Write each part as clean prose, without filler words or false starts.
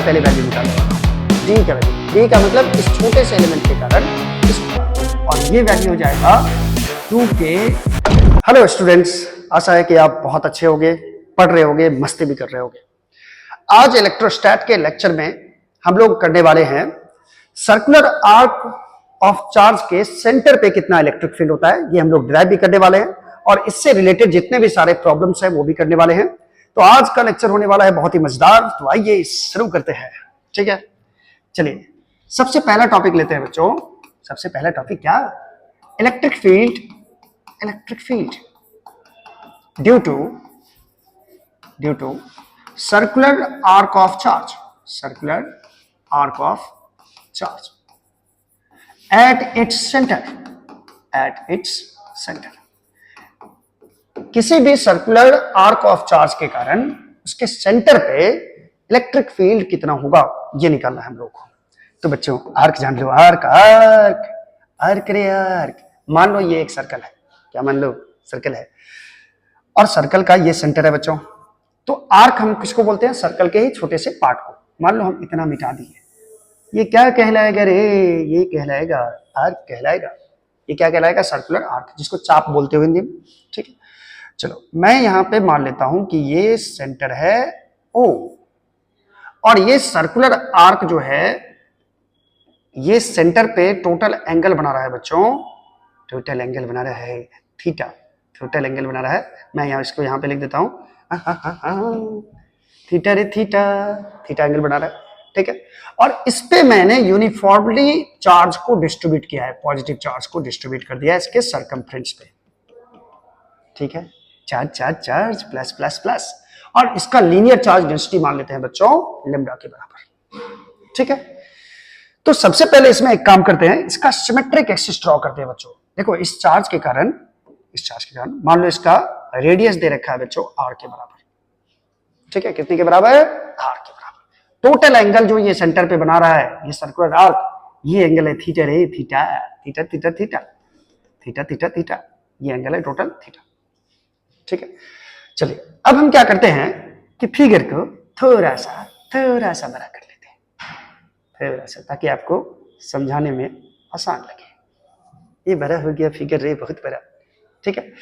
पहले वैल्यू निकालने वाला हूं, डी का वैल्यू। डी का मतलब इस छोटे से एलिमेंट के कारण और ये वैल्यू हो जाएगा 2k। हेलो स्टूडेंट्स, आशा है कि आप बहुत अच्छे होंगे, पढ़ रहे होंगे, मस्ती भी कर रहे होंगे। आज इलेक्ट्रोस्टैट के लेक्चर में हम लोग करने वाले हैं सर्कुलर आर्क ऑफ चार्ज के सेंटर पे कितना इलेक्ट्रिक फील्ड होता है। ये हम लोग डिराइव भी करने वाले हैं और इससे रिलेटेड जितने भी सारे प्रॉब्लम्स हैं वो भी करने वाले हैं। तो आज का लेक्चर होने वाला है बहुत ही मजेदार। तो आइए शुरू करते हैं। ठीक है, चलिए सबसे पहला टॉपिक लेते हैं बच्चों। सबसे पहला टॉपिक क्या? Electric field. Electric field due to circular arc of charge. Circular arc of charge at its centre. At its centre किसी भी सर्कुलर आर्क ऑफ चार्ज के कारण उसके सेंटर पे इलेक्ट्रिक फील्ड कितना होगा ये निकालना है हम लोग को। तो बच्चों आर्क जान लो। आर्क आर्क आर्क रे आर्क। मान लो ये एक सर्कल है। क्या मान लो? सर्कल है और सर्कल का ये सेंटर है बच्चों। तो आर्क हम किसको बोलते हैं? सर्कल के ही छोटे से पार्ट को। मान लो हम इतना मिटा दिए, ये क्या कहलाएगा रे? ये कहलाएगा आर्क कहलाएगा। ये क्या कहलाएगा? सर्कुलर आर्क, जिसको चाप बोलते हो हिंदी में। ठीक है, चलो मैं यहां पे मान लेता हूं कि ये सेंटर है O और ये सर्कुलर आर्क जो है ये सेंटर पे टोटल एंगल बना रहा है बच्चों। टोटल एंगल बना रहा है थीटा। टोटल एंगल बना रहा है। मैं इसको यहां पे लिख देता हूं थीटा रे थीटा। थीटा एंगल बना रहा है। ठीक है, और इस पे मैंने यूनिफॉर्मली चार्ज को डिस्ट्रीब्यूट किया है। पॉजिटिव चार्ज को डिस्ट्रीब्यूट कर दिया है इसके सरकमफ्रेंस पे। ठीक है, charge charge charge plus plus plus और इसका लीनियर चार्ज डेंसिटी मान लेते हैं बच्चों लैम्डा के बराबर। ठीक है, तो सबसे पहले इसमें एक काम करते हैं, इसका सिमेट्रिक एक्सिस ड्रॉ करते हैं बच्चों। देखो इस चार्ज के कारण मान लो इसका रेडियस दे रखा है बच्चों आर के बराबर। ठीक है, कितने के बराबर? आर के बराबर। टोटल एंगल जो ये सेंटर पे बना रहा है ये सर्कुलर आर्क, ये एंगल है थीटा रे theta. Theta theta theta theta theta theta, ये एंगल है टोटल थीटा। ठीक है, चलिए अब हम क्या करते हैं कि फिगर को थोड़ा सा बड़ा कर लेते हैं, थोड़ा सा, ताकि आपको समझाने में आसान लगे। ये बड़ा हो गया फिगर रे, बहुत बड़ा। ठीक है,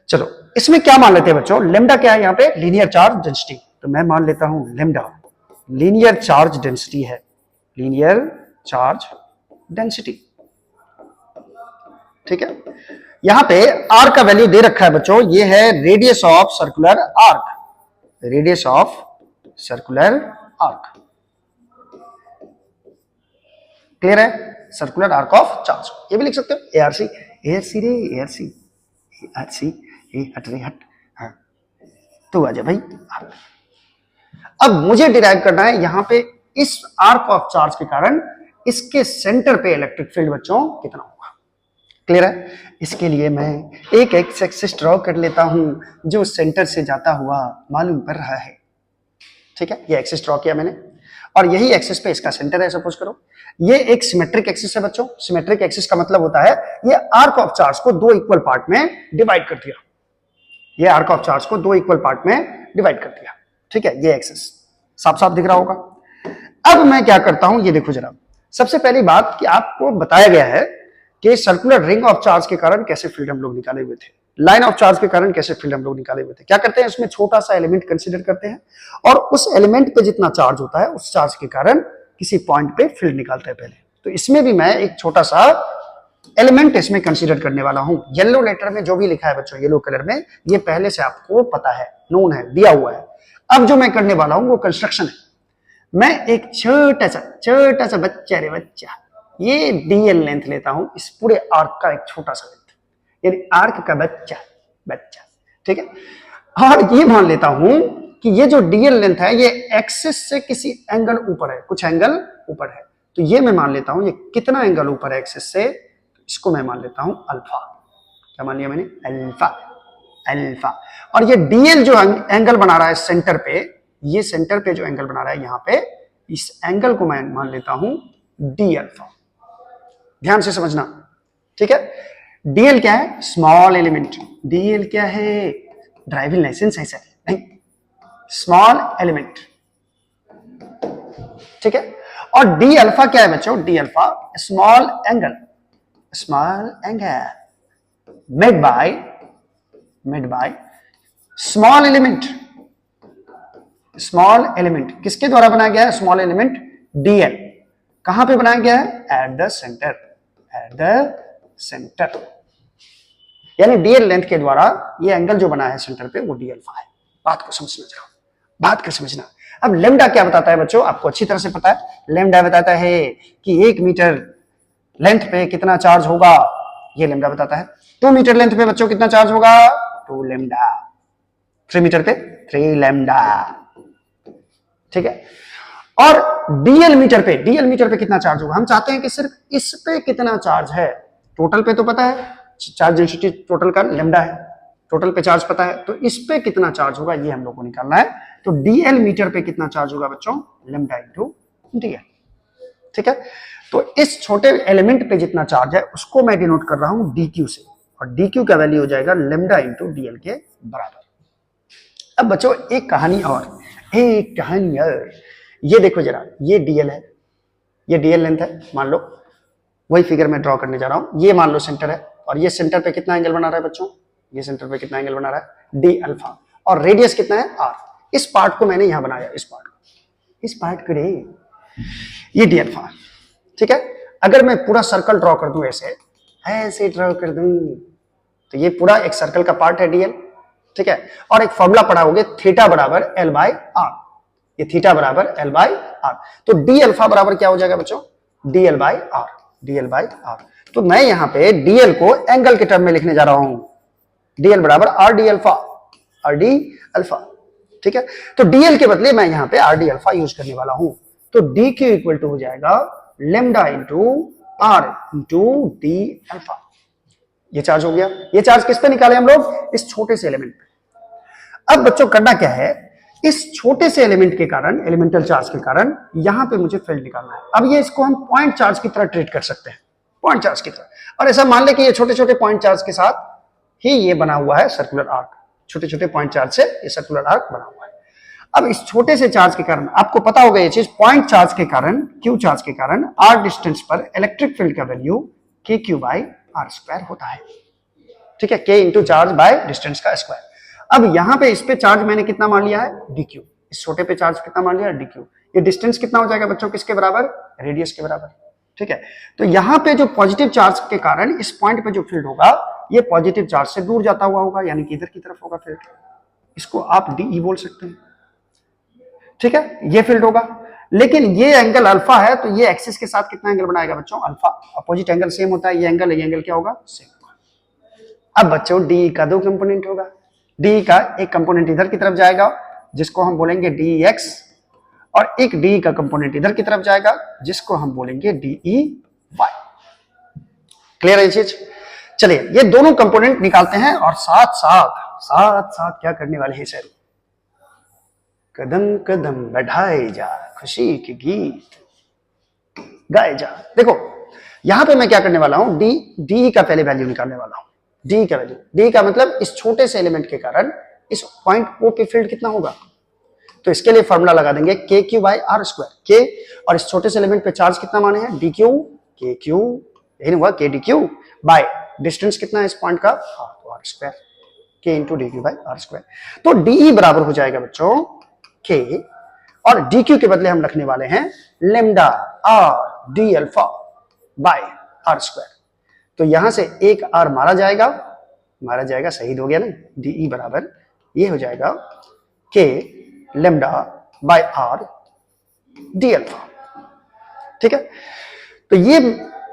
चलो इसमें क्या मान लेते हैं बच्चों? लेम्डा क्या है यहाँ पे? Linear charge density. तो मैं मान लेता हूं लेम्डा लीनियर चार्ज डेंसिटी है। Linear charge density. ठीक है, यहां पे आर का वैल्यू दे रखा है बच्चों, ये है radius of circular arc. Radius of circular arc. Clear है? सर्कुलर आर्क ऑफ चार्ज ये भी लिख सकते हो एआरसी। एआरसी रे एआरसी, एआरसी ए हट रे हट। हाँ तो आजा भाई। अब मुझे डिराइव करना है यहां पे इस आर्क ऑफ चार्ज के कारण इसके सेंटर पे इलेक्ट्रिक फील्ड बच्चों कितना होगा। क्लियर है? इसके लिए मैं एक एक्स एक्सिस ड्रॉ कर लेता हूं जो सेंटर से जाता हुआ मालूम पड़ रहा है। ठीक है, ये एक्सिस ड्रॉ किया मैंने और यही एक्सिस पे इसका सेंटर है। सपोज करो ये एक सिमेट्रिक एक्सिस है बच्चों। सिमेट्रिक एक्सिस का मतलब होता है ये आर्क ऑफ चार्ज को दो इक्वल पार्ट में डिवाइड कर दिया। ये आर्क ऑफ चार्ज को दो इक्वल पार्ट में डिवाइड कर दिया। ठीक है, ये एक्सिस साफ साफ दिख रहा होगा। अब मैं क्या करता हूं ये देखो जरा। सबसे पहली बात कि आपको बताया गया है कि सर्कुलर रिंग ऑफ चार्ज के कारण कैसे फील्ड हम लोग निकाले हुए थे, लाइन ऑफ चार्ज के कारण कैसे फील्ड हम लोग निकाले हुए थे। क्या करते हैं इसमें छोटा सा एलिमेंट कंसीडर करते हैं और उस एलिमेंट पे जितना चार्ज होता है उस चार्ज के कारण किसी पॉइंट पे फील्ड निकालते हैं पहले। तो इसमें भी मैं एक छोटा सा एलिमेंट इसमें कंसीडर करने वाला हूं। येलो लेटर में जो भी लिखा है बच्चों येलो कलर में, ये पहले से आपको पता है, नोन है, दिया हुआ है। अब जो मैं करने वाला हूं वो कंस्ट्रक्शन है। मैं एक छोटा सा बच्चा रे बच्चा, ये डीएल लेंथ लेता हूं इस पूरे आर्क का, एक छोटा सा लेंथ, यानी आर्क का बच्चा। ठीक है, और ये मान लेता हूं कि ये जो डीएल लेंथ है ये एक्सिस से किसी एंगल ऊपर है, कुछ एंगल ऊपर है। तो ये मैं मान लेता हूं ये कितना एंगल ऊपर है एक्सिस से, इसको मैं मान लेता हूं अल्फा। क्या मान लिया मैंने? अल्फा। और ये डीएल जो एंगल बना रहा है सेंटर पे, ये सेंटर पे जो एंगल बना रहा है यहां पे, इस एंगल को मैं मान लेता हूं डी अल्फा। ध्यान से समझना। ठीक है, डीएल क्या है? Small element. डीएल क्या है? ड्राइविंग लाइसेंस ऐसा नहीं, स्मॉल एलिमेंट। ठीक है। और डी अल्फा क्या है बच्चों? D alpha small angle made by small element किसके द्वारा बनाया गया है? Small element DL. कहां पे बनाया गया है? एट द सेंटर, यानी डीएल लेंथ के द्वारा ये एंगल जो बना है सेंटर पे वो डी अल्फा है। बात को समझना। अब लेमडा क्या बताता है बच्चों? आपको अच्छी तरह से पता है। लेमडा बताता है कि 1 मीटर लेंथ पे कितना चार्ज होगा, ये लेमडा बताता है। 2 मीटर लेंथ पे बच्चों कितना चार्ज होगा? 2 लेमडा। 3 मीटर पे 3 लेमडा, ठीक है। और डीएल मीटर पे कितना चार्ज होगा? हम चाहते हैं कि सिर्फ इस पे कितना चार्ज है। टोटल पे तो पता है, चार्ज डेंसिटी टोटल का लेमडा है, टोटल पे चार्ज पता है, तो इस पे कितना चार्ज होगा ये हम लोग को निकालना है। तो डीएल मीटर पे कितना चार्ज होगा बच्चों? लेमडा इंटू डीएल, ठीक है। तो इस छोटे एलिमेंट पे जितना चार्ज है उसको मैं डिनोट कर रहा हूं डीक्यू से, और डीक्यू का वैल्यू हो जाएगा लेमडा इंटू डीएल के बराबर। अब बच्चों एक कहानी और, ये देखो जरा, ये डीएल है, ये डीएल लेंथ है मान लो, वही फिगर मैं ड्रॉ करने जा रहा हूं। ये मान लो सेंटर है, और ये सेंटर पे कितना एंगल बना रहा है बच्चों? ये सेंटर पे कितना एंगल बना रहा है? D alpha. और रेडियस कितना है? आर। इस पार्ट को मैंने यहां बनाया, इस पार्ट को रे, ये डी अल्फा, ठीक है। अगर मैं पूरा सर्कल ड्रॉ कर दूं, ऐसे ड्रॉ कर दूं, तो ये पूरा एक सर्कल का पार्ट है डीएल, ठीक है। और एक फॉर्मूला पढ़ा होगे, थीटा बराबर एल बाय आर। ये थीटा बराबर एल बाय आर। तो डी अल्फा बराबर क्या हो जाएगा बच्चों? DL by R. तो मैं यहां पे डीएल को एंगल के टर्म में लिखने जा रहा हूं, डीएल बराबर आर डी अल्फा, ठीक है। तो डीएल के बदले मैं यहां पे आर डी अल्फा यूज करने वाला हूं। तो डी क्यू इक्वल टू हो जाएगा lambda into R into D alpha. ये चार्ज हो गया। ये चार्ज किस पे निकाले हम लोग? इस छोटे से एलिमेंट पे। अब बच्चों करना क्या है, इस छोटे से एलिमेंट के कारण, एलिमेंटल चार्ज के कारण यहां पे मुझे फील्ड निकालना है। अब ये इसको हम पॉइंट चार्ज की तरह ट्रीट कर सकते हैं, पॉइंट चार्ज की तरह। और ऐसा मान ले कि ये छोटे छोटे पॉइंट चार्ज के साथ ही ये बना हुआ है सर्कुलर आर्क, छोटे छोटे पॉइंट चार्ज से ये सर्कुलर आर्क बना हुआ है। अब इस छोटे से चार्ज के कारण आपको पता होगा ये चीज, पॉइंट चार्ज के कारण, क्यू चार्ज के कारण आर डिस्टेंस पर इलेक्ट्रिक फील्ड का वैल्यू के क्यू बाई आर स्क्वायर होता है, ठीक है। के इंटू चार्ज बाय डिस्टेंस का स्क्वायर। अब यहां पे इस पे चार्ज मैंने कितना मान लिया है? डीक्यू। इस छोटे पे चार्ज कितना मान लिया? डीक्यू। ये डिस्टेंस कितना हो जाएगा बच्चों? किसके बराबर? रेडियस के बराबर, ठीक है। तो यहां पे जो पॉजिटिव चार्ज के कारण इस पॉइंट पे जो फील्ड होगा ये पॉजिटिव चार्ज से दूर जाता हुआ होगा, यानी कि इधर की तरफ होगा फील्ड। इसको आप डीई बोल सकते हैं, ठीक है। ये फील्ड होगा, लेकिन ये एंगल अल्फा है, तो ये एक्सिस के साथ कितना एंगल बनाएगा बच्चों? अल्फा। अपोजिट एंगल सेम होता है, ये एंगल क्या होगा? सेम होगा। अब बच्चों डी का 2 कंपोनेंट होगा। डी का एक कंपोनेंट इधर की तरफ जाएगा जिसको हम बोलेंगे डी एक्स, और एक डी का कंपोनेंट इधर की तरफ जाएगा जिसको हम बोलेंगे डीई वाई। क्लियर है ये चीज? चलिए ये दोनों कंपोनेंट निकालते हैं, और साथ साथ क्या करने वाले हैं सर? कदम कदम बढ़ाए जा, खुशी के गीत गाए जा। देखो यहां पे मैं क्या करने वाला हूं, डी का पहले वैल्यू निकालने वाला हूं। डी का वैल्यू, डी का मतलब इस छोटे से एलिमेंट के कारण इस पॉइंट ओ पे फील्ड कितना होगा, तो इसके लिए फॉर्मूला लगा देंगे के क्यू बाई आर स्क्वायर। के और इस छोटे से एलिमेंट पे चार्ज कितना माने हैं? डी क्यू, के क्यू, यही हुआ के डी क्यू, बाय डिस्टेंस कितना है इस पॉइंट का? तो R square, K into D Q by R square. तो डीई बराबर हो जाएगा बच्चों के, और डी क्यू के बदले हम रखने वाले हैं lambda R D alpha by R square. तो यहां से एक आर मारा जाएगा, शहीद हो गया ना। डीई बराबर ये हो जाएगा के lambda by are D alpha, ठीक है। तो ये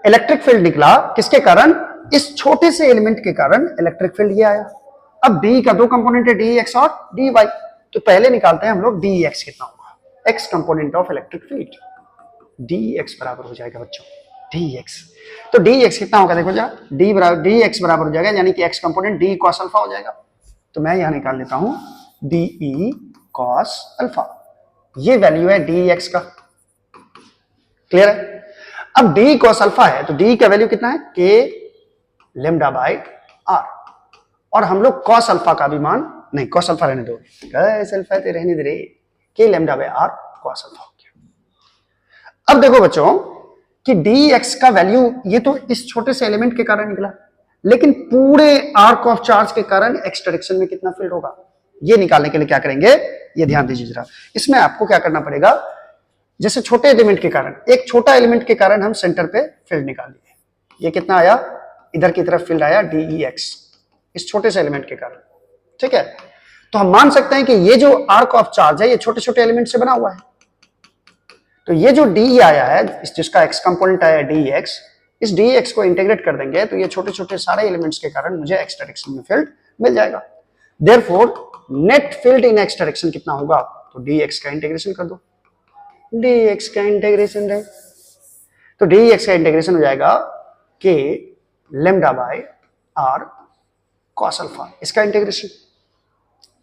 इलेक्ट्रिक फील्ड निकला किसके कारण? इस छोटे से एलिमेंट के कारण इलेक्ट्रिक फील्ड ये आया। अब डी का 2 कंपोनेंट है, डी एक्स और डी वाई। तो पहले निकालते हैं हम लोग डी एक्स कितना होगा, x component of electric field. D x बराबर हो जाएगा बच्चों डी एक्स। तो डी एक्स कितना होगा देखो जरा, डी एक्स बराबर हो जाएगा, यानी कि x component D cos alpha हो जाएगा। तो मैं यहां निकाल लेता हूं डी कॉस अल्फा, ये वैल्यू है डी एक्स का। क्लियर है? अब डी कॉस अल्फा है, तो डी का वैल्यू कितना है? के लेमडा बाय आर। और हम लोग कॉस अल्फा का भी मान, नहीं कॉस अल्फा रहने दो, कॉस अल्फा तो रहने दे रे, K lambda by R cos alpha हो गया। अब देखो बच्चों कि dx का वैल्यू ये तो इस छोटे से एलिमेंट के कारण निकला, लेकिन पूरे आर्क ऑफ चार्ज के कारण एक्स डायरेक्शन में कितना फील्ड होगा, ये निकालने के लिए क्या करेंगे, ये ध्यान दीजिए जरा। इसमें आपको क्या करना पड़ेगा, जैसे छोटे एलिमेंट के कारण, एक छोटा एलिमेंट के कारण हम सेंटर पे फील्ड निकाल लिए, ये कितना आया, इधर की तरफ फील्ड आया dEx, इस छोटे से एलिमेंट के कारण, ठीक है। तो हम मान सकते हैं कि ये जो आर्क ऑफ चार्ज है ये छोटे छोटे एलिमेंट से बना हुआ है, तो ये जो डी आया है, जिसका एक्स कंपोनेंट आया है dEx, इस dEx को इंटीग्रेट कर देंगे तो ये छोटे छोटे सारे एलिमेंट्स के कारण मुझे एक्स डायरेक्शन में फील्ड मिल जाएगा। देयरफॉर नेट फील्ड इन एक्स डायरेक्शन कितना होगा, तो dx का इंटीग्रेशन कर दो, dx का इंटीग्रेशन है, तो dx का इंटीग्रेशन हो जाएगा k lambda by r cos alpha, इसका इंटीग्रेशन,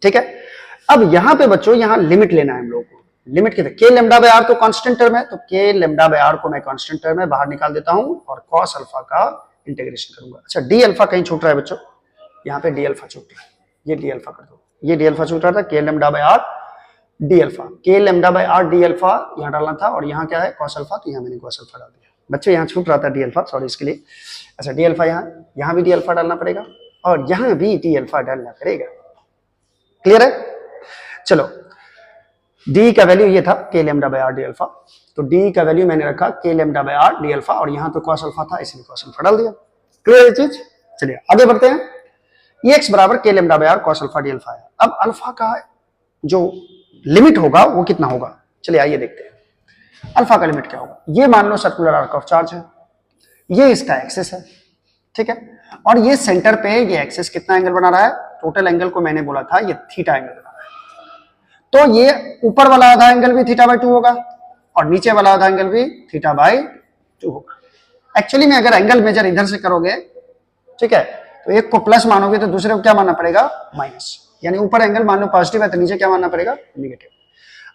ठीक है। अब यहां पे बच्चों यहां लिमिट लेना है हम लोगों को, लिमिट कितने, k लेम्डा बाय r तो कांस्टेंट टर्म है, तो k लेम्डा बाय r को मैं कांस्टेंट टर्म है बाहर निकाल देता हूं और cos अल्फा का इंटीग्रेशन करूंगा। अच्छा d अल्फा कहीं छूट रहा है बच्चों, यहां पे d अल्फा छूट रहा है, ये d अल्फा कर दो, ये d अल्फा छूट रहा था, k lambda by r d alpha, k lambda by r d alpha यहां डालना था और यहां क्या है cos अल्फा, तो यहां मैंने cos अल्फा डाल दिया बच्चों, यहां छूट रहा था d अल्फा, सॉरी इसके लिए। अच्छा d अल्फा यहां भी d अल्फा डालना पड़ेगा और यहां भी d अल्फा डालना पड़ेगा, क्लियर है। चलो d का वैल्यू ये था k lambda by r d alpha, तो d का वैल्यू मैंने रखा k lambda by r d alpha और यहां तो cos अल्फा था इसलिए cos अल्फा डाल दिया, क्लियर है चीज। चलिए आगे बढ़ते हैं, x बराबर k lambda by r cos alpha d alpha है। अब अल्फा का जो लिमिट होगा वो कितना होगा, चलिए आइए देखते हैं अल्फा का लिमिट क्या होगा। ये मान लो सर्कुलर आर्क ऑफ चार्ज है, ये इसका एक्सिस है, ठीक है, और ये सेंटर पे ये एक्सिस कितना एंगल बना रहा है, टोटल एंगल को मैंने बोला था ये थीटा एंगल बना रहा है, तो ये ऊपर वाला आधा एंगल भी थीटा बाय 2 होगा और नीचे वाला आधा एंगल भी थीटा बाय 2 होगा। एक्चुअली में अगर एंगल मेजर इधर से करोगे, ठीक है, तो एक को प्लस मानोगे तो दूसरे को क्या मानना पड़ेगा, माइनस, यानी ऊपर एंगल मान लो पॉजिटिव है तो नीचे क्या मानना पड़ेगा, नेगेटिव।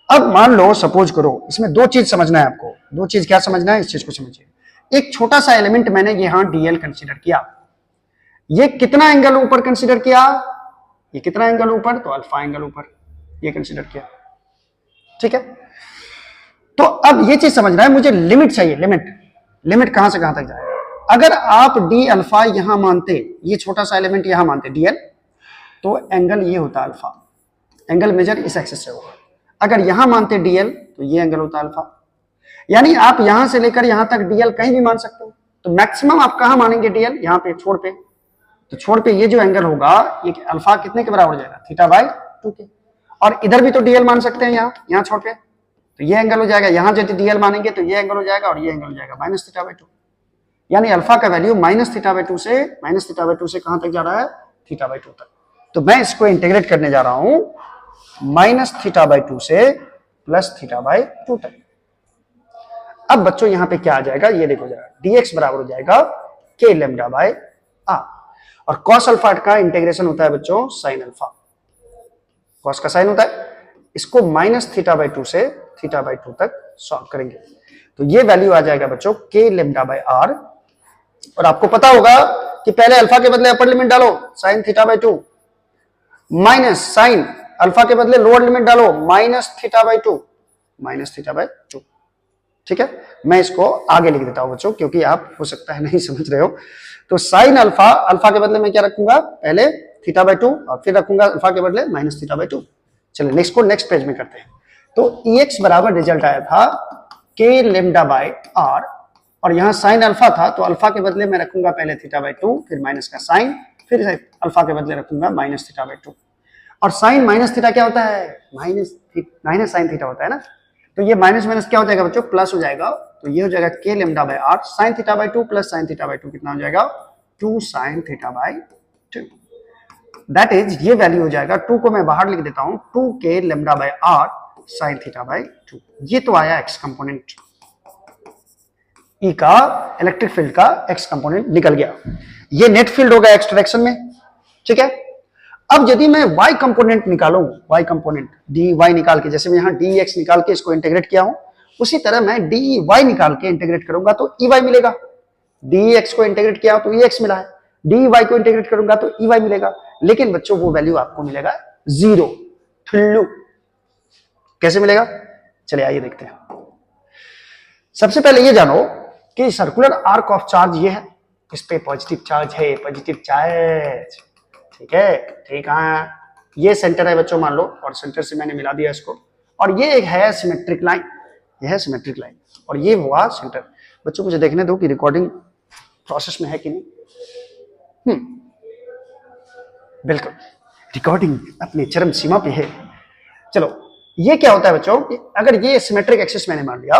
अब मान लो सपोज करो, इसमें दो चीज समझना है आपको, दो चीज क्या समझना है, इस चीज को समझिए। एक छोटा सा एलिमेंट मैंने यहां dl कंसीडर किया, ये कितना एंगल ऊपर कंसीडर किया, ये कितना एंगल ऊपर, तो अल्फा एंगल ऊपर ये कंसीडर किया, ठीक है। तो अब ये चीज समझना है मुझे, लिमिट चाहिए, लिमिट कहां से कहां तक जाएगा। अगर आप d अल्फा यहां मानते, ये छोटा सा एलिमेंट यहां मानते dl, तो एंगल ये होता अल्फा, एंगल मेजर इस एक्सिस से होगा। अगर यहां मानते dl तो ये एंगल होता अल्फा, यानी आप यहां से लेकर यहां तक dl कहीं भी मान सकते हो, तो मैक्सिमम आप कहां मानेंगे dl, यहां पे छोड़ पे, तो छोड़ पे ये जो एंगल होगा ये अल्फा कितने के बराबर हो जाएगा, थीटा बाय 2 के, और इधर भी तो dl मान सकते हैं यहां छोड़ पे, तो ये एंगल हो जाएगा, यहां यदि dl मानेंगे तो ये एंगल हो जाएगा और ये एंगल हो जाएगा माइनस थीटा बाय 2, यानी अल्फा का वैल्यू माइनस थीटा बाय 2 से कहां तक जा रहा है, थीटा बाय 2 तक। तो मैं इसको इंटीग्रेट करने जा रहा हूं माइनस थीटा बाय 2 से प्लस थीटा बाय 2 तक। अब बच्चों यहां पे क्या आ जाएगा, ये देखो जरा, dx बराबर हो जाएगा k लेम्डा बाय r, और cos अल्फा का इंटीग्रेशन होता है बच्चों sin अल्फा, cos का साइन होता है, इसको माइनस थीटा बाय 2 से थीटा बाय 2 तक सॉल्व करेंगे, तो ये वैल्यू आ जाएगा बच्चों k लेम्डा बाय r, और आपको पता होगा कि पहले अल्फा के बदले अपर लिमिट डालो sin theta by 2, minus sine alpha के बदले लोअर लिमिट डालो माइनस थीटा बाय 2, ठीक है। मैं इसको आगे लिख देता हूं बच्चों, क्योंकि आप हो सकता है नहीं समझ रहे हो, तो साइन अल्फा के बदले मैं क्या रखूंगा, पहले थीटा बाय 2 और फिर रखूंगा अल्फा के बदले माइनस थीटा बाय 2। चलिए नेक्स्ट पेज में करते हैं। तो EX बराबर रिजल्ट आया था k लेम्डा बाय r, और यहां साइन अल्फा था तो अल्फा के बदले मैं रखूंगा पहले थीटा बाय 2, फिर माइनस का साइन, फिर अल्फा के बदले रखूंगा माइनस थीटा बाय 2, और साइन माइनस थीटा क्या होता है, माइनस साइन थीटा होता है ना, तो ये माइनस माइनस क्या हो जाएगा बच्चों, प्लस हो जाएगा, तो ये हो जाएगा k lambda by r sine theta by 2 plus sine theta by 2 कितना हो जाएगा, 2 sine theta by 2, that is ये वैल्यू हो जाएगा, 2 को मैं बाहर लिख देता हूं, 2k lambda by r sine theta by 2। ये तो आया एक्स कंपोनेंट, E का इलेक्ट्रिक फील्ड का एक्स कंपोनेंट निकल गया, ये नेट फील्ड होगा एक्स डायरेक्शन में, ठीक है। अब यदि मैं y कंपोनेंट निकालूं, y कंपोनेंट dy निकाल के, जैसे मैं यहां dx निकाल के इसको इंटीग्रेट किया हूं, उसी तरह मैं dy निकाल के इंटीग्रेट करूंगा तो ey मिलेगा, dx को इंटीग्रेट किया तो ex मिला है, dy को इंटीग्रेट करूंगा तो ey मिलेगा, लेकिन बच्चों वो वैल्यू आपको मिलेगा 0, ठुल्लू। कैसे मिलेगा, चलिए आइए देखते हैं। सबसे पहले ये जानो कि सर्कुलर आर्क ऑफ चार्ज ये है, इस पे पॉजिटिव चार्ज है, पॉजिटिव चार्ज, ठीक है, ठीक है। ये सेंटर है बच्चों मान लो, और सेंटर से मैंने मिला दिया इसको, और ये एक है सिमेट्रिक लाइन, ये है सिमेट्रिक लाइन, और ये हुआ सेंटर। बच्चों मुझे देखने दो कि रिकॉर्डिंग प्रोसेस में है कि नहीं। बिल्कुल, रिकॉर्डिंग अपनी चरम सीमा पे है। चलो, ये क्या होता है बच्चों कि अगर ये सिमेट्रिक एक्सिस मैंने मान लिया,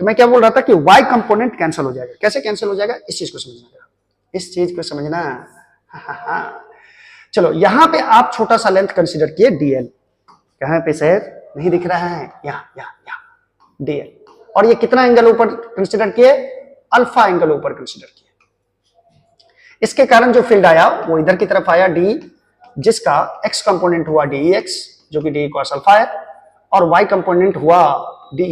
तो मैं क्या बोल रहा था कि y कंपोनेंट कैंसिल हो जाएगा। कैसे कैंसिल हो जाएगा, इस चीज को समझना, इस चीज को समझना। चलो, यहां पे आप छोटा सा लेंथ कंसीडर किए dl, कहां पे सर नहीं दिख रहा है, यहां dl, और ये कितना एंगल ऊपर कंसीडर किए, अल्फा एंगल ऊपर कंसीडर किए। इसके कारण जो फील्ड आया वो इधर की तरफ आया d, जिसका x कंपोनेंट हुआ dx, जो कि d cos अल्फा है, और y कंपोनेंट हुआ dy,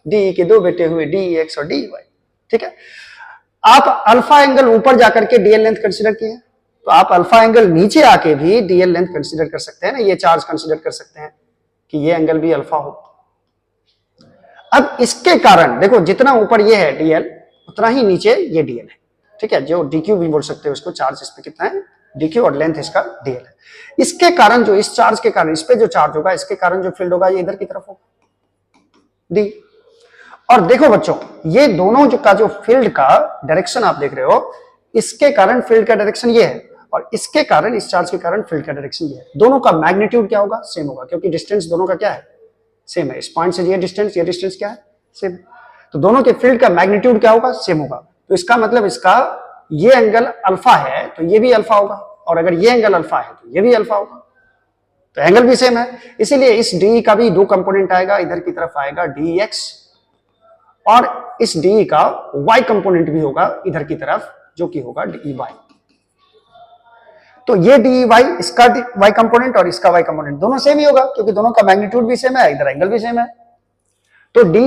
डी के दो बेटे हुए dx और dy, ठीक है। आप अल्फा एंगल ऊपर जाकर के dl लेंथ कंसीडर किए, तो आप अल्फा एंगल नीचे आके भी dl लेंथ कंसीडर कर सकते हैं ना, ये चार्ज कंसीडर कर सकते हैं कि ये एंगल भी अल्फा हो। अब इसके कारण देखो, जितना ऊपर ये है dl, उतना ही नीचे ये dl है, ठीक है, जो dq भी बोल सकते हो उसको, चार्ज इस पे कितना है dq, और लेंथ इसका dl है। इसके कारण जो इस चार्ज के कारण इस पे जो चार्ज होगा, इसके कारण जो फील्ड होगा ये इधर की तरफ होगा d। और देखो बच्चों, ये दोनों जो का जो फील्ड का डायरेक्शन आप देख रहे हो, इसके कारण फील्ड का डायरेक्शन ये है, और इसके कारण इस चार्ज के कारण फील्ड का डायरेक्शन ये है। दोनों का मैग्नीट्यूड क्या होगा, सेम होगा, क्योंकि डिस्टेंस दोनों का क्या है, सेम है। इस पॉइंट से ये डिस्टेंस क्या है, सेम। तो दोनों के फील्ड का मैग्नीट्यूड क्या होगा, सेम होगा। तो इसका मतलब इसका ये एंगल अल्फा है तो ये भी अल्फा होगा, और अगर ये एंगल अल्फा है तो ये भी अल्फा होगा, तो एंगल भी सेम है। इसीलिए इस डी का भी दो कंपोनेंट आएगा, इधर की तरफ आएगा dx, और इस डी का y कंपोनेंट भी होगा इधर की तरफ, जो कि होगा dy। तो ये dy, इसका y कंपोनेंट और इसका y कंपोनेंट दोनों सेम ही होगा, क्योंकि दोनों का मैग्नीट्यूड भी सेम है, इधर एंगल भी सेम है। तो dy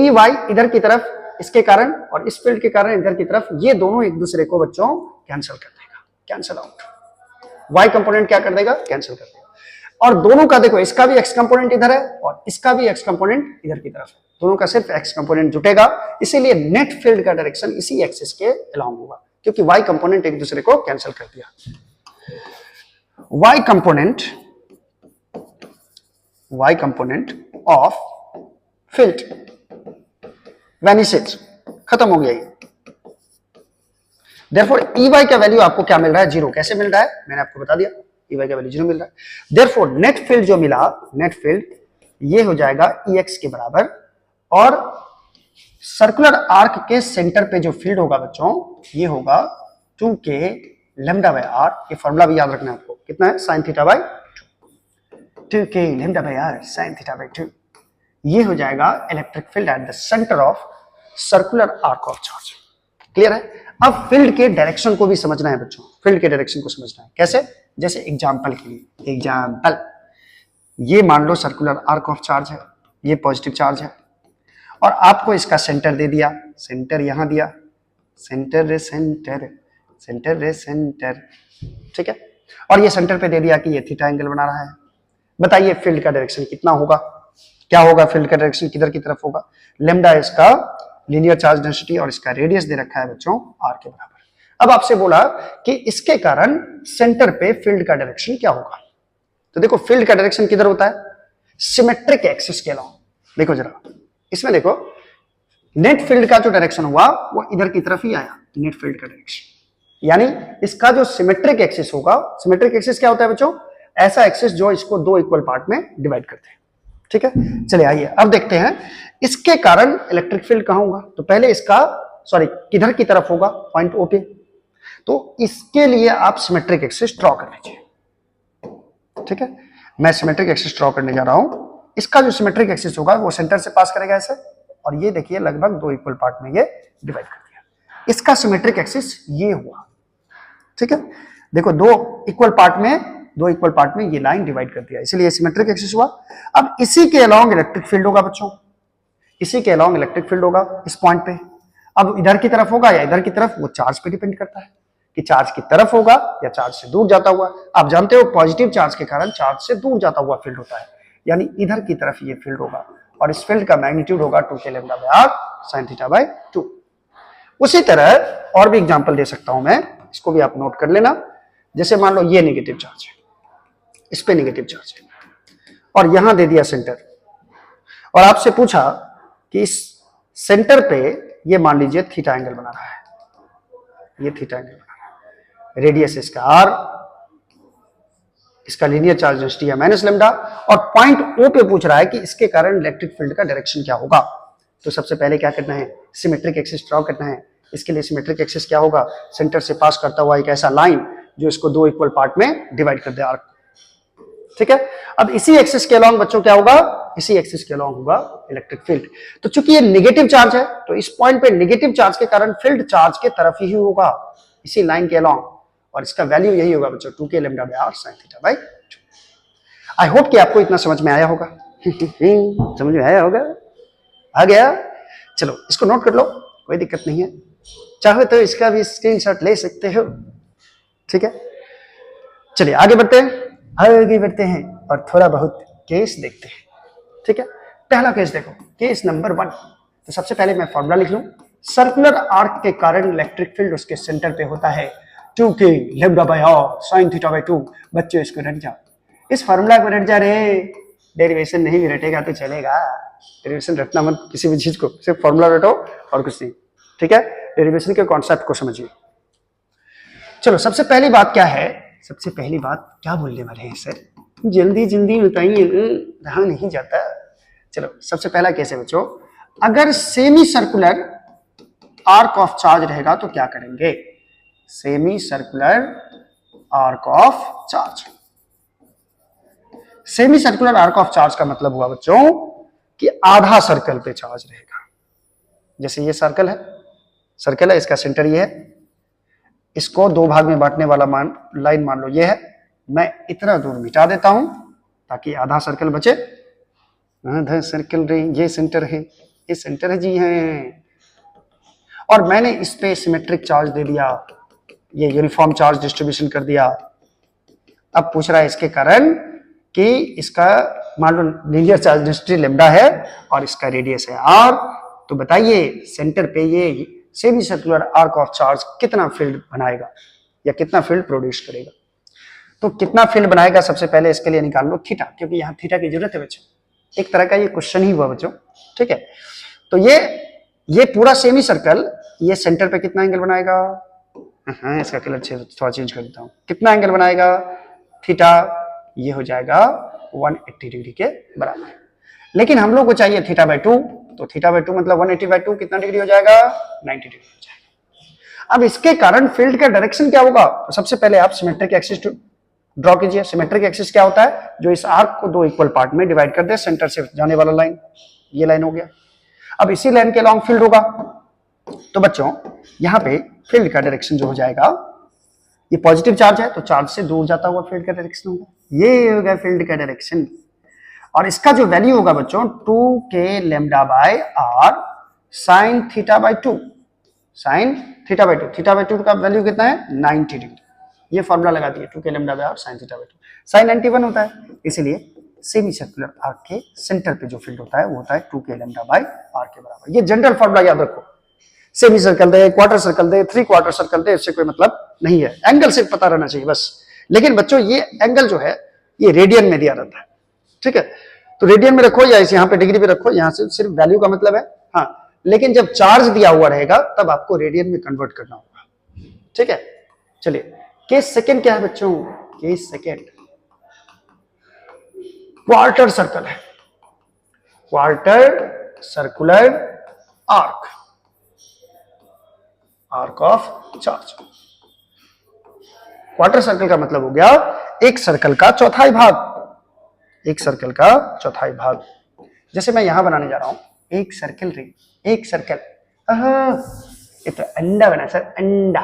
इधर की तरफ इसके कारण, और इस फील्ड के कारण इधर की तरफ, ये दोनों एक दूसरे को बच्चों कैंसिल कर देगा, कैंसिल आउट। y कंपोनेंट क्या कर देगा, कैंसिल कर देगा। और दोनों का देखो, इसका भी x कंपोनेंट इधर है और इसका भी x कंपोनेंट इधर की तरफ है, दोनों का सिर्फ x कंपोनेंट जुटेगा, इसीलिए नेट फील्ड का डायरेक्शन इसी एक्सिस के अलोंग होगा, क्योंकि y कंपोनेंट एक दूसरे को कैंसिल कर दिया। y कंपोनेंट ऑफ फील्ड वैनिसेस, खत्म हो गया ये। देयरफॉर Ey का वैल्यू आपको क्या मिल रहा है, जीरो। कैसे मिल रहा है, मैंने आपको बता दिया, Ey का वैल्यू जीरो मिल रहा है। देयरफॉर नेट फील्ड जो मिला, नेट फील्ड ये हो जाएगा Ex के बराबर, और सर्कुलर आर्क के सेंटर पे जो फील्ड होगा बच्चों, ये होगा 2k लैम्डा बाय r। ये फॉर्मूला भी याद रखना है आपको, कितना है, sin theta bye 2k lambda by r sin theta by 2। ये हो जाएगा electric field at the centre of circular arc of charge. Clear है। अब फील्ड के डायरेक्शन को भी समझना है बच्चों, फील्ड के डायरेक्शन को समझना है कैसे, जैसे एग्जांपल के लिए, एग्जांपल, ये मान लो सर्कुलर आर्क ऑफ चार्ज है, ये पॉजिटिव चार्ज है, और आपको इसका सेंटर दे दिया, सेंटर यहां दिया, सेंटर रे सेंटर, सेंटर रे सेंटर, ठीक है, और ये सेंटर पे दे दिया कि ये थीटा एंगल बना रहा है। बताइए फील्ड का डायरेक्शन कितना होगा, क्या होगा, फील्ड का डायरेक्शन किधर की तरफ होगा, लैम्डा इसका लीनियर चार्ज डेंसिटी, और इसका रेडियस दे रखा है बच्चों r के बराबर। अब आपसे बोला कि इसके कारण सेंटर पे फील्ड का डायरेक्शन क्या होगा, तो देखो फील्ड का डायरेक्शन किधर होता है, सिमेट्रिक एक्सिस के अलोंग। देखो जरा इसमें देखो, नेट फील्ड का जो डायरेक्शन हुआ वो इधर की तरफ ही आया, नेट फील्ड का डायरेक्शन, यानी इसका जो सिमेट्रिक एक्सिस होगा, सिमेट्रिक एक्सिस क्या होता है बच्चों, ऐसा एक्सिस जो इसको दो इक्वल पार्ट में डिवाइड करते हैं, ठीक है। चलिए आइए अब देखते हैं इसके कारण इलेक्ट्रिक फील्ड कहां होगा। तो पहले इसका, सॉरी, किधर की तरफ होगा, पॉइंट ओ पे, तो इसके लिए आप सिमेट्रिक एक्सिस ड्रॉ कर लीजिए, ठीक है। मैं सिमेट्रिक एक्सिस ड्रॉ करने जा रहा हूं। इसका जो सिमेट्रिक एक्सिस होगा वो सेंटर से पास करेगा ऐसे, और ये देखिए लगभग दो इक्वल पार्ट में ये डिवाइड कर दिया। इसका सिमेट्रिक एक्सिस ये हुआ, ठीक है। देखो दो इक्वल पार्ट में ये लाइन डिवाइड कर दिया, इसीलिए सिमेट्रिक एक्सिस हुआ। अब इसी के अलोंग इलेक्ट्रिक फील्ड होगा बच्चों, इसी के अलोंग इलेक्ट्रिक फील्ड होगा इस पॉइंट पे। अब इधर की तरफ होगा या इधर की तरफ, वो चार्ज पे डिपेंड करता है कि चार्ज की तरफ होगा या चार्ज से दूर जाता हुआ। आप जानते हो पॉजिटिव चार्ज के कारण चार्ज से दूर जाता हुआ फील्ड होता है, यानी इधर की तरफ ये फील्ड होगा, और इस फील्ड का मैग्नीट्यूड होगा 2k lambda by r sine theta by 2। उसी तरह और भी एग्जांपल दे सकता हूं मैं, इसको भी आप नोट कर लेना। जैसे मान लो ये नेगेटिव चार्ज है, इस पे नेगेटिव चार्ज है और यहां दे दिया सेंटर, और आपसे पूछा कि इस सेंटर पे ये मान लीजिए थीटा एंगल बना रहा है, ये थीटा एंगल बना रहा है, रेडियस इसका आर, इसका लीनियर चार्ज डेंसिटी है माइनस लैम्डा, और पॉइंट ओ पे पूछ रहा है कि इसके कारण इलेक्ट्रिक फील्ड का डायरेक्शन क्या होगा। तो सबसे पहले क्या करना है, सिमेट्रिक एक्सिस ड्रॉ करना है। इसके लिए सिमेट्रिक एक्सिस क्या होगा, सेंटर से पास करता हुआ एक ऐसा लाइन जो इसको दो इक्वल पार्ट में डिवाइड कर दे आर्क। ठीक है, अब इसी एक्सिस के अलॉन्ग बच्चों क्या होगा, इसी एक्सिस के अलॉन्ग होगा इलेक्ट्रिक फील्ड। तो चूंकि ये नेगेटिव चार्ज है तो इस पॉइंट पे नेगेटिव चार्ज के कारण फील्ड चार्ज के तरफ ही होगा, इसी लाइन के अलॉन्ग, और इसका वैल्यू यही होगा बच्चों 2k lambda by r sin theta by 2। I hope कि आपको इतना समझ में आया होगा। समझ में आया होगा, आ गया। चलो इसको नोट कर लो, कोई दिक्कत नहीं है, चाहे तो इसका भी स्क्रीनशॉट ले सकते हो। ठीक है, चलिए आगे बढ़ते हैं और थोड़ा बहुत केस देखते हैं। ठीक है, पहला केस देखो, केस नंबर 1। तो सबसे पहले मैं फॉर्मूला लिख लूं, सर्कुलर आर्क के कारण इलेक्ट्रिक फील्ड उसके सेंटर पे होता है 2k lambda by r sin theta by 2। बच्चों इसको रट जा, इस फॉर्मूला को रट जा रे, डेरिवेशन नहीं भी रटेगा तो चलेगा। डेरिवेशन रटना मत किसी भी चीज को, सिर्फ फॉर्मूला रटो और कुछ नहीं। ठीक है, डेरिवेशन के कॉन्सेप्ट को समझिए। चलो सबसे पहली बात क्या है, सबसे पहली बात क्या बोलने वाले हैं सर, जल्दी जल्दी बताइए, रहा नहीं जाता। चलो सबसे पहला केस है बच्चों, अगर semi circular arc of charge रहेगा तो क्या करेंगे, semi circular arc of charge. Semi circular arc of charge का मतलब हुआ बच्चों कि आधा सर्कल पे चार्ज रहेगा। जैसे ये सर्कल है, इसका सेंटर ये है, इसको दो भाग में बांटने वाला लाइन मान लो ये है, मैं इतना दूर मिटा देता हूं ताकि आधा सर्कल बचे। आधा सर्कल रे, ये सेंटर है, ये सेंटर है जी है, और मैंने इस पे सिमेट्रिक चार्ज दे दिया, ये यूनिफॉर्म चार्ज डिस्ट्रीब्यूशन कर दिया। अब पूछ रहा है इसके कारण कि इसका मान लो लीनियर चार्ज डेंसिटी लैम्डा है और इसका रेडियस है आर, तो बताइए सेंटर पे ये semi circular arc of charge कितना फील्ड बनाएगा या कितना फील्ड प्रोड्यूस करेगा। तो कितना फील्ड बनाएगा सबसे पहले इसके लिए निकाल लो थीटा, क्योंकि यहाँ थीटा की जरूरत है बच्चों, एक तरह का ये क्वेश्चन ही हुआ बच्चों। ठीक है, तो ये पूरा सेमी सर्कल ये सेंटर पे कितना एंगल बनाएगा, हाँ इसका कलर थोड़ा चेंज कर देता हूँ, कितना एंगल बनाएगा थीटा, ये हो जाएगा 180 डिग्री के बराबर। लेकिन हम लोग को चाहिए थीटा बाय 2, तो थीटा बाय 2 मतलब 180 बाय 2 कितना डिग्री हो जाएगा, 90 डिग्री हो जाएगा। अब इसके कारण फील्ड का डायरेक्शन क्या होगा, तो सबसे पहले आप सिमेट्रिक एक्सिस ड्रॉ कीजिए। सिमेट्रिक एक्सिस क्या होता है, जो इस आर्क को दो इक्वल पार्ट में डिवाइड कर दे, सेंटर से जाने वाला लाइन, ये लाइन हो गया। अब इसी लाइन के लॉन्ग फील्ड होगा, तो बच्चों यहाँ पे फील्ड का डायरेक्शन जो हो जाएगा, ये पॉजिटिव चार्ज है तो चार्ज से दूर जाता हुआ फील्ड का डायरेक्शन होगा, ये होगा फील्ड का डायरेक्शन। और इसका जो वैल्यू होगा बच्चों 2k lambda by r sin theta by 2, sin theta by 2, theta by 2 का वैल्यू कितना है 90 डिग्री। ये फॉर्मूला लगा दिए 2k lambda by r sin theta by 2, sin 91 होता है, इसीलिए सेमी सर्कुलर आर्क के सेंटर पे जो फील्ड होता है वो होता है 2k लैम्डा बाय आर के बराबर। ये जनरल फॉर्मूला याद रखो, सेमी सर्कल दे, क्वार्टर सर्कल दे, 3 क्वार्टर सर्कल दे, इससे कोई मतलब नहीं है, एंगल सिर्फ पता रहना चाहिए बस। लेकिन बच्चों ये एंगल जो है ये रेडियन में दिया रहता है। ठीक है, तो रेडियन में रखो या इस यहाँ पे डिग्री पे रखो, यहाँ से सिर्फ वैल्यू का मतलब है। हाँ, लेकिन जब चार्ज दिया हुआ रहेगा तब आपको रेडियन में कन्वर्ट करना होगा। ठीक है, चलिए केस सेकंड क्या है बच्चों, केस सेकंड क्वार्टर सर्कल है, quarter circular arc, arc of charge. Quarter circle का मतलब हो गया एक सर्कल का चौथाई भाग, एक सर्कल का चौथाई भाग। जैसे मैं यहां बनाने जा रहा हूं एक सर्कल रे, एक सर्कल, ये तो अंडा बना सर, अंडा,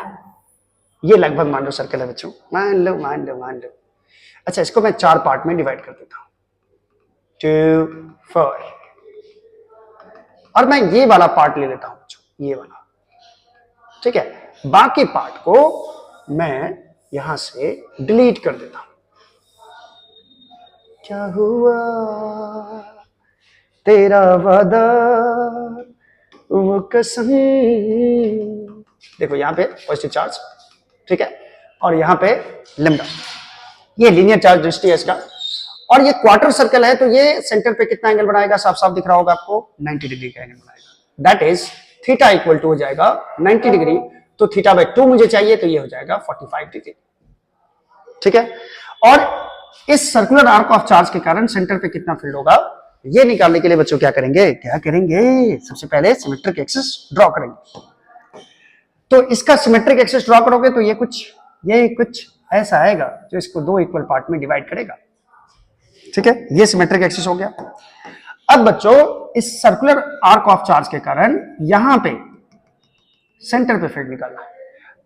ये लगभग मान लो सर्कल है बच्चों, मान लो मान लो मान लो। अच्छा, इसको मैं 4 पार्ट में डिवाइड कर देता हूं, 2 4, और मैं ये वाला पार्ट ले लेता हूं बच्चों, ये वाला। ठीक है, बाकी पार्ट को मैं यहां से डिलीट कर देता हूं। क्या हुआ तेरा वादा वो कसम। देखो यहाँ पे पॉजिटिव चार्ज, ठीक है, और यहाँ पे लैम्डा, ये लीनियर चार्ज डेंसिटी है इसका। और ये क्वार्टर सर्कल है, तो ये सेंटर पे कितना एंगल बनाएगा, साफ साफ दिख रहा होगा आपको, 90 डिग्री का एंगल बनाएगा। That is theta equal to हो जाएगा 90 डिग्री, तो थीटा बाई 2 मुझे चाहिए, तो ये हो जाएगा 45 डिग्री, ठीक है। और इस सर्कुलर आर्क ऑफ चार्ज के कारण सेंटर पे कितना फील्ड होगा, ये निकालने के लिए बच्चों क्या करेंगे, सबसे पहले सिमेट्रिक एक्सिस ड्रॉ करेंगे। तो इसका सिमेट्रिक एक्सिस ड्रॉ करोगे तो ये कुछ ऐसा आएगा जो इसको दो इक्वल पार्ट में डिवाइड करेगा, ठीक है। ये सिमेट्रिक एक्सिस हो गया। अब बच्चों इस सर्कुलर आर्क ऑफ चार्ज के कारण यहां पे सेंटर पे फील्ड निकालना है।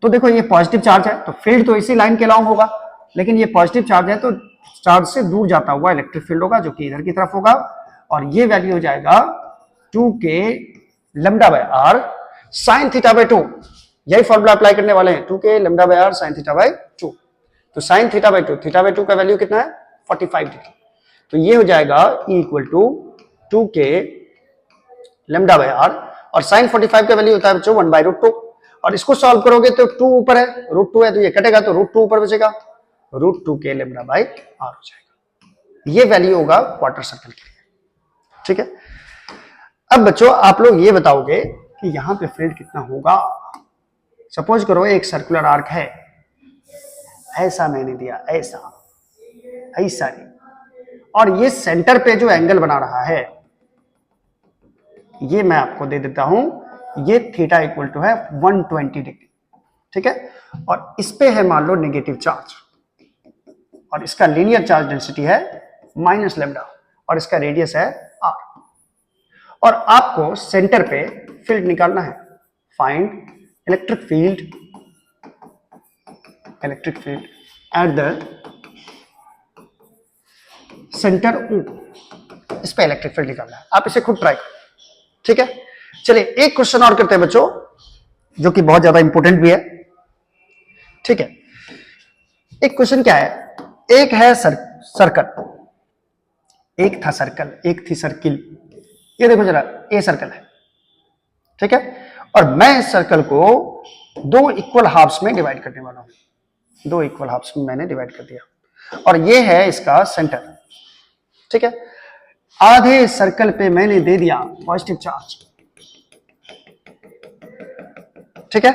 तो देखो ये पॉजिटिव चार्ज है, तो फील्ड तो इसी लाइन के अलॉन्ग होगा, लेकिन ये पॉजिटिव चार्ज है तो चार्ज से दूर जाता हुआ इलेक्ट्रिक फील्ड होगा जो कि इधर की तरफ होगा, और ये वैल्यू हो जाएगा 2k lambda by r sin theta by 2। यही फॉर्मूला अप्लाई करने वाले हैं, 2k lambda by r sin theta by 2। तो sin theta by 2, theta by 2 का वैल्यू कितना है 45 डिग्री, तो ये हो जाएगा E equal to 2k lambda by r, और sin 45 का वैल्यू होता है बच्चों 1/√2। और इसको सॉल्व करोगे तो 2 ऊपर है, √2 है, तो ये कटेगा तो √2 ऊपर बचेगा, √2k लैम्डा बाय r हो जाएगा। ये वैल्यू होगा क्वार्टर सर्कल के लिए, ठीक है। अब बच्चों आप लोग ये बताओगे कि यहां पे फील्ड कितना होगा। सपोज करो एक सर्कुलर आर्क है, ऐसा मैंने दिया, ऐसा नहीं, और ये सेंटर पे जो एंगल बना रहा है ये मैं आपको दे देता हूं, ये थीटा इक्वल टू है 120 डिग्री, ठीक है। और इस पे है मान लो नेगेटिव चार्ज, और इसका लीनियर चार्ज डेंसिटी है माइनस लैम्डा, और इसका रेडियस है r, और आपको सेंटर पे फील्ड निकालना है। Find electric field at the centre O, इस पे इलेक्ट्रिक फील्ड निकालना है। आप इसे खुद ट्राई करो, ठीक है। चलिए एक क्वेश्चन और करते हैं बच्चों, जो कि बहुत ज्यादा इंपॉर्टेंट भी है, ठीक है। एक क्वेश्चन क्या है, एक है सर्कल, एक था सर्कल, एक थी सर्किल। ये देखो जरा, ए सर्कल है, ठीक है, और मैं इस सर्कल को दो इक्वल हाफ्स में डिवाइड करने वाला हूं। दो इक्वल हाफ्स में मैंने डिवाइड कर दिया, और ये है इसका सेंटर, ठीक है। आधे सर्कल पे मैंने दे दिया पॉजिटिव चार्ज, ठीक है,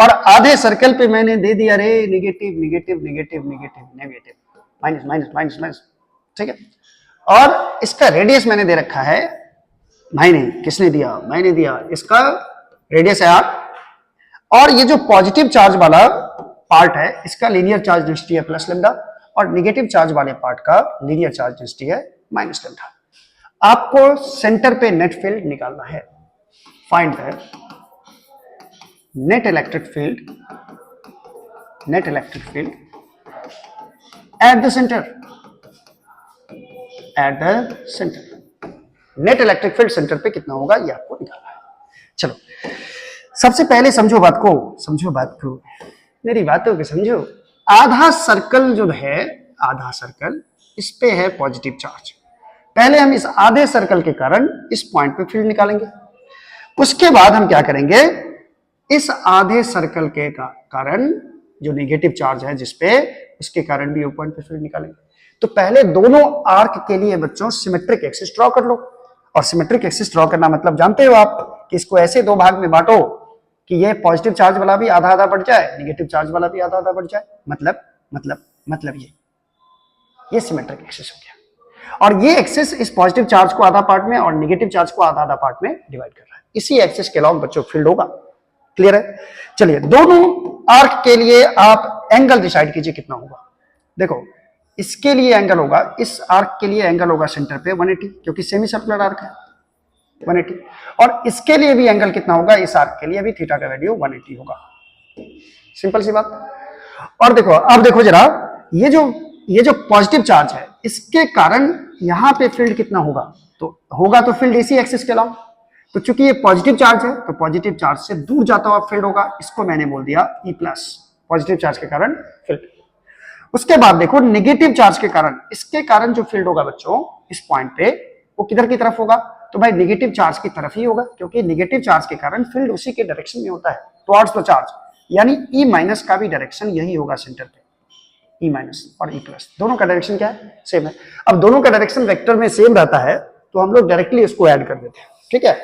और आधे सर्कल पे मैंने दे दिया रे negative negative negative negative negative, minus minus minus minus, ठीक है। और इसका रेडियस मैंने दे रखा है, किसने दिया, मैंने दिया, इसका रेडियस है r, और ये जो पॉजिटिव चार्ज वाला पार्ट है इसका लीनियर चार्ज डेंसिटी है प्लस लैम्डा, और नेगेटिव चार्ज वाले पार्ट का लीनियर चार्ज डेंसिटी है माइनस लैम्डा। आपको सेंटर पे नेट फील्ड निकालना है। Find the net electric field at the centre, net electric field centre पे कितना होगा ये आपको निकालना है। चलो सबसे पहले समझो बात को, मेरी बातों को समझो। आधा सर्कल जो है, आधा सर्कल, इस पे है पॉजिटिव चार्ज। पहले हम इस आधे सर्कल के कारण इस पॉइंट पे फील्ड निकालेंगे, उसके बाद हम क्या करेंगे, इस आधे सर्कल के कारण जो नेगेटिव चार्ज है जिसपे, उसके कारण भी पॉइंट पे फील्ड निकालेंगे। तो पहले दोनों आर्क के लिए बच्चों सिमेट्रिक एक्सिस ड्रॉ कर लो, और सिमेट्रिक एक्सिस ड्रॉ करना मतलब जानते हो आप कि इसको ऐसे दो भाग में बांटो कि ये पॉजिटिव चार्ज वाला भी आधा आधा बढ़ जाए, नेगेटिव चार्ज वाला भी आधा आधा बढ़ जाए, मतलब ये सिमेट्रिक एक्सिस हो गया। और ये एक्सिस इस पॉजिटिव चार्ज को आधा पार्ट में और नेगेटिव चार्ज को आधा आधा पार्ट में डिवाइड कर रहा है। इसी एक्सिस के अलॉन्ग बच्चों फील्ड होगा। क्लियर है? चलिए दोनों आर्क के लिए आप एंगल डिसाइड कीजिए कितना होगा। देखो इसके लिए एंगल होगा, इस आर्क के लिए एंगल होगा सेंटर पे 180, क्योंकि सेमी सर्कुलर आर्क है 180, और इसके लिए भी एंगल कितना होगा, इस आर्क के लिए भी थीटा का वैल्यू 180 होगा। सिंपल सी बात। और देखो अब देखो जरा, ये जो पॉजिटिव चार्ज है इसके कारण यहां पे फील्ड कितना होगा, तो फील्ड इसी एक्सिस के अलॉन्ग। तो चूंकि ये पॉजिटिव चार्ज है तो पॉजिटिव चार्ज से दूर जाता हुआ फील्ड होगा, इसको मैंने बोल दिया E+, पॉजिटिव चार्ज के कारण फील्ड। उसके बाद देखो नेगेटिव चार्ज के कारण, इसके कारण जो फील्ड होगा बच्चों इस पॉइंट पे, वो किधर की तरफ होगा, तो भाई नेगेटिव चार्ज की तरफ ही होगा, क्योंकि नेगेटिव चार्ज के कारण फील्ड उसी के डायरेक्शन में होता है, टुवर्ड्स द चार्ज। यानी ई माइनस का भी डायरेक्शन यही होगा सेंटर पे, ई माइनस और ई प्लस दोनों का डायरेक्शन क्या है, सेम है। अब दोनों का डायरेक्शन वेक्टर में सेम रहता है तो हम लोग डायरेक्टली इसको ऐड कर देते हैं, ठीक है।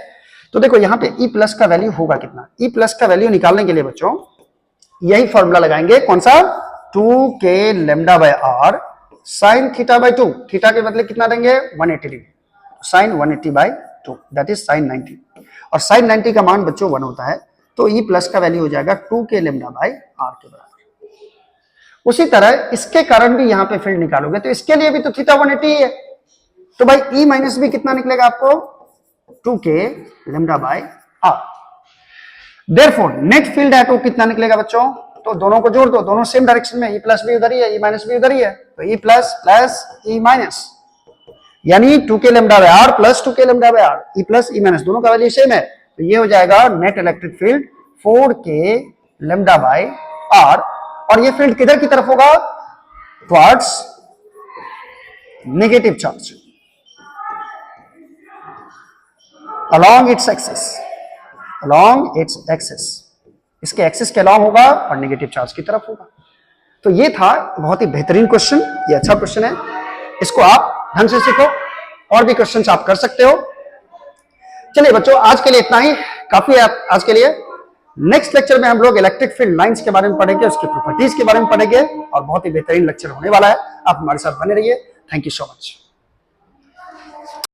तो देखो यहाँ पे ई प्लस का वैल्यू होगा कितना, ई प्लस का वैल्यू निकालने के लिए बच्चों यही फॉर्मूला लगाएंगे, कौन सा, 2k lambda by r sine theta by 2, थीटा के बदले कितना देंगे 180 degree, sine 180 by 2 that is sine 90, और साइन 90 का मान बच्चों 1 होता है, तो ई प्लस का वैल्यू हो जाएगा 2k लैम्डा बाय आर के बराबर। उसी तरह इसके कारण भी यहाँ पे फील्ड निकालोगे तो इसके लिए भी तो थीटा 180 ही है, तो भाई ई माइनस भी कितना निकलेगा आपको 2k lambda by r. Therefore net field है तो कितना निकलेगा बच्चों, तो दोनों को जोड़ दो, दोनों सेम डायरेक्शन में, ई प्लस भी उधर ही है, ई माइनस भी उधर ही है, तो E plus plus E minus यानी 2k lambda by r plus 2k lambda by r, E plus E minus दोनों का वैल्यू सेम है, तो ये हो जाएगा net electric field 4k lambda by r. और ये फील्ड किधर की तरफ होगा, towards negative charge along its axis, इसके एक्सिस के अलॉन्ग होगा और नेगेटिव चार्ज की तरफ होगा। तो ये था बहुत ही बेहतरीन क्वेश्चन, ये अच्छा क्वेश्चन है, इसको आप ढंग से सीखो, और भी क्वेश्चंस आप कर सकते हो। चलिए बच्चों आज के लिए इतना ही काफी है आज के लिए। नेक्स्ट लेक्चर में हम लोग इलेक्ट्रिक फील्ड लाइंस के बारे में पढ़ेंगे, उसकी प्रॉपर्टीज के बारे में पढ़ेंगे, और बहुत ही बेहतरीन लेक्चर होने वाला है, आप हमारे साथ बने रहिए। Thank you so much.